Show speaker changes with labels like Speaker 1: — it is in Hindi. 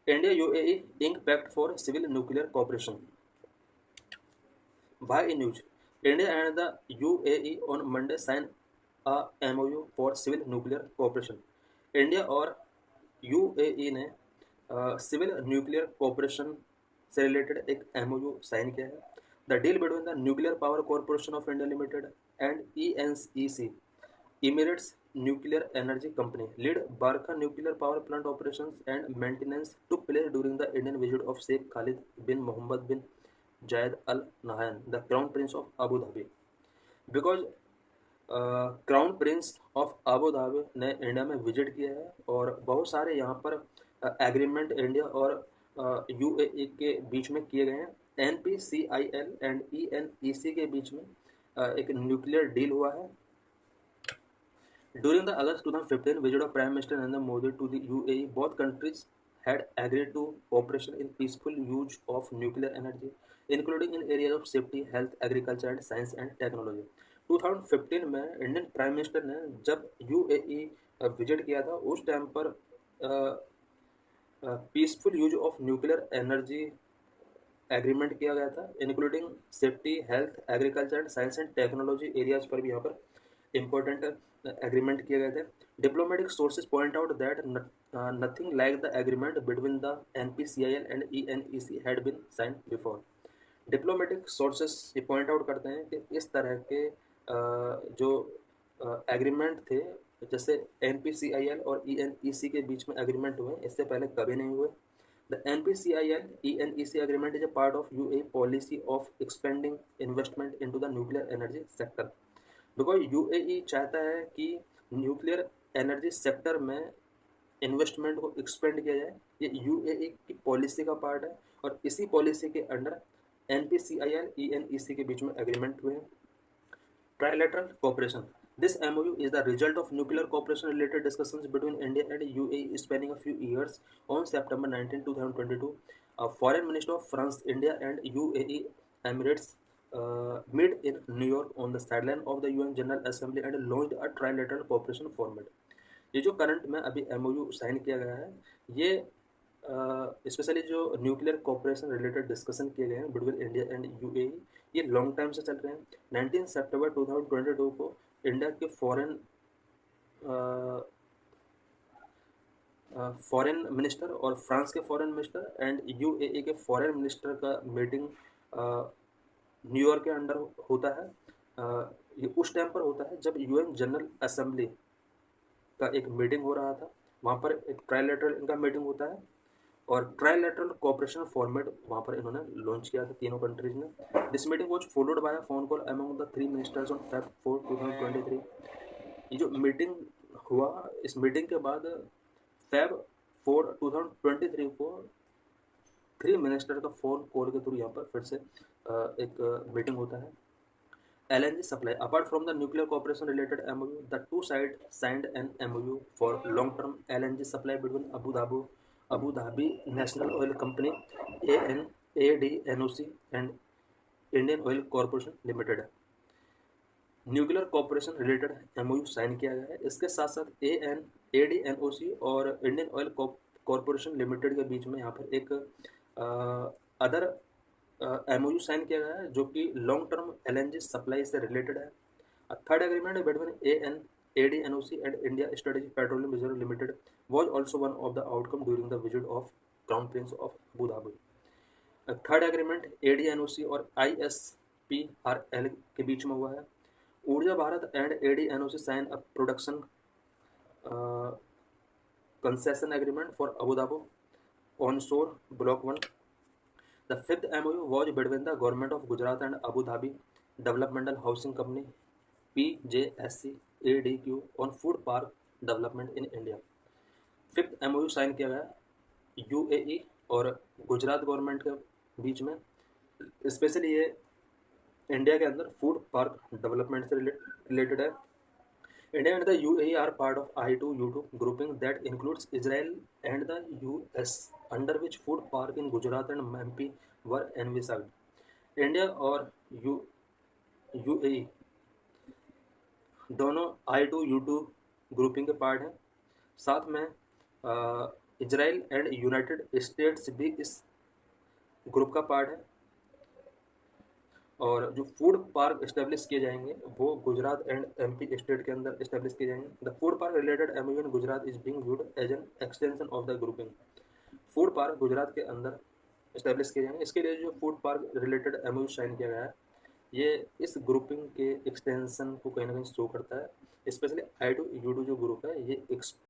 Speaker 1: India UAE ink pact for civil nuclear cooperation by news. India and the UAE on Monday signed a MOU for civil nuclear cooperation. India और यूएई ने सिविल न्यूक्लियर कॉपरेशन से रिलेटेड एक एमओयू साइन किया है. The deal between the nuclear power corporation of India limited and ENEC Emirates Nuclear Energy Company lead Barkha nuclear power plant operations and maintenance took place during the Indian visit of Sheikh Khalid bin Mohammed bin Zayed Al Nahyan, the Crown Prince of Abu Dhabi. Because crown Prince of Abu Dhabi ने इंडिया में विजिट किया है और बहुत सारे यहाँ पर एग्रीमेंट इंडिया और यूएई के बीच में किए गए हैं. एनपीसीआईएल एंड ईएनईसी के बीच में एक न्यूक्लियर डील हुआ है. During the August 2015 visit of Prime Minister Narendra Modi to the UAE, both countries had agreed to cooperation in peaceful use of nuclear energy, including in areas of safety, health, agriculture and science and technology. 2015 में इंडियन प्राइम मिनिस्टर ने जब यूएई विजिट किया था उस टाइम पर peaceful use of nuclear energy agreement किया गया था, including safety, health, agriculture and science and technology areas पर भी यहाँ पर important agreement किए गए थे. Diplomatic sources point out that nothing like the agreement between the NPCIL and ENEC had been signed before. Diplomatic sources ये point out करते हैं कि इस तरह के जो एग्रीमेंट थे जैसे NPCIL और ENEC के बीच में एग्रीमेंट हुए इससे पहले कभी नहीं हुए. The NPCIL ENEC agreement is a part of UAE policy of expanding investment into the nuclear energy sector. Because UAE चाहता है कि न्यूक्लियर एनर्जी सेक्टर में इन्वेस्टमेंट को एक्सपेंड किया जाए. ये यूएई की पॉलिसी का पार्ट है और इसी पॉलिसी के अंडर एनपीसीआईएल ईएनईसी के बीच में एग्रीमेंट हुए हैं. Trilateral cooperation. This MOU is the result of nuclear cooperation related discussions between India and UAE spanning a few years. On September 19, 2022, a foreign minister of France, India and UAE Emirates met in New York on the sideline of the UN General Assembly and launched a trilateral cooperation format. ये जो करंट में अभी MOU साइन किया गया है ये स्पेशली जो न्यूक्लियर कॉपरेशन रिलेटेड डिस्कशन किए गए हैं बिटवीन इंडिया एंड यूएई ये लॉन्ग टाइम से चल रहे हैं. 19 सितंबर 2022 को इंडिया के फॉरेन मिनिस्टर और फ्रांस के फॉरेन मिनिस्टर एंड यूएई के फॉरेन मिनिस्टर का मीटिंग न्यूयॉर्क के अंडर होता है. ये उस टाइम पर होता है जब यूएन जनरल असेंबली का एक मीटिंग हो रहा था. वहाँ पर एक ट्राइलेटरल इनका मीटिंग होता है और ट्राइलेटरल कोऑपरेशन फॉर्मेट वहाँ पर इन्होंने लॉन्च किया था तीनों कंट्रीज ने. This meeting was followed by a phone call among the 3 ministers on Feb 4, 2023. ये जो मीटिंग हुआ इस मीटिंग के बाद Feb 4, 2023 को 3 मिनिस्टर का फोन कॉल के थ्रू यहाँ पर फिर से एक मीटिंग होता है. LNG supply. Apart from the nuclear cooperation related MOU, the two sides signed an MOU for long-term LNG supply between Abu Dhabi National Oil Company ADNOC and Indian Oil Corporation Limited. Nuclear cooperation related MOU sign किया गया है. इसके साथ साथ ADNOC और इंडियन ऑयल कॉरपोरेशन लिमिटेड के बीच में यहाँ पर एक अदर MOU साइन किया गया है जो कि लॉन्ग टर्म LNG सप्लाई से रिलेटेड है. Third agreement between ADNOC and India strategic petroleum reserve limited was also one of the outcome during the visit of Crown Prince of Abu Dhabi. Third agreement ADNOC और ISPRL के बीच में हुआ है. Urja Bharat and ADNOC sign a production concession agreement for Abu Dhabi onshore block 1. The fifth MOU was between the Government of Gujarat and Abu Dhabi Developmental Housing Company PJSC ADQ on food park development in India. Fifth MOU sign किया गया यूएई और गुजरात गवर्नमेंट के बीच में. स्पेशली ये इंडिया के अंदर फूड पार्क डेवलपमेंट से रिलेटेड है. India and the UAE are part of I2U2 grouping that includes Israel and the US, under which food park in Gujarat and MP were envisaged. India और यूएई दोनों I2U2 ग्रुपिंग के पार्ट हैं. साथ में इजराइल एंड यूनाइटेड स्टेट्स भी इस ग्रुप का पार्ट है। और जो फूड पार्क इस्टेब्लिश किए जाएंगे वो गुजरात एंड एमपी स्टेट के अंदर इस्टेब्लिश किए जाएंगे। The food park related MOU in Gujarat is being viewed as an extension of the grouping. Food park Gujarat के अंदर इस्टेब्लिश किए जाएंगे। इसके लिए जो food park related MOU sign किया गया है ये इस ग्रुपिंग के एक्सटेंशन को कहीं ना कहीं शो करता है। Specially I two U two जो ग्रुप है ये